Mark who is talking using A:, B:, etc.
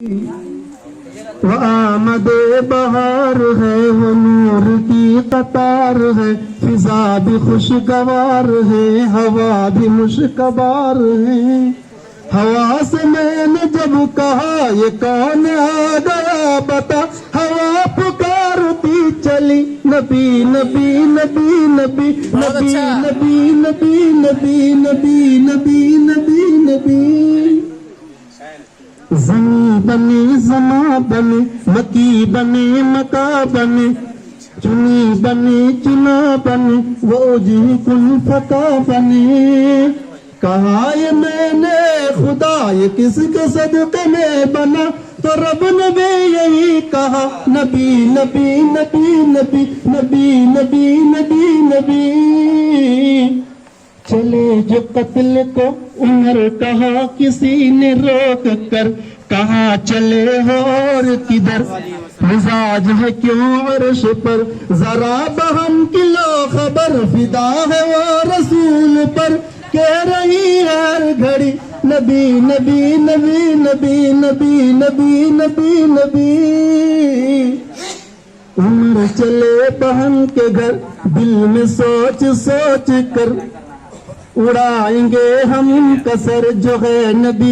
A: وہ آمد بہار ہے، وہ نور کی قطار ہے، فضا بھی خوشگوار ہے، ہوا بھی مشکبار ہے۔ ہوا سے میں نے جب کہا یہ کون آ گیا بتا، ہوا پکارتی چلی نبی نبی نبی نبی نبی نبی نبی نبی نبی نبی نبی نبی۔ زمیں بنی زماں بنے، مکی بنے مکا بنے، چنی بنے چنا بنے، وہ جی کن فتا بنے۔ کہا یہ میں نے خدا یہ کس کے صدقے میں بنا، تو رب نے بھی یہی کہا نبی نبی نبی نبی نبی نبی نبی نبی۔ چلے جو قتل کو عمر کہا کسی نے روک کر، کہاں چلے ہو اور کدھر، مزاج ہے کیوں عرش پر، ذرا بہم کی لو خبر، فدا ہے وہ رسول پر، کہہ رہی ہر گھڑی نبی نبی نبی نبی نبی نبی نبی نبی۔ عمر چلے بہن کے گھر، دل میں سوچ سوچ کر، اڑائیں گے ہم کا سر جو ہے نبی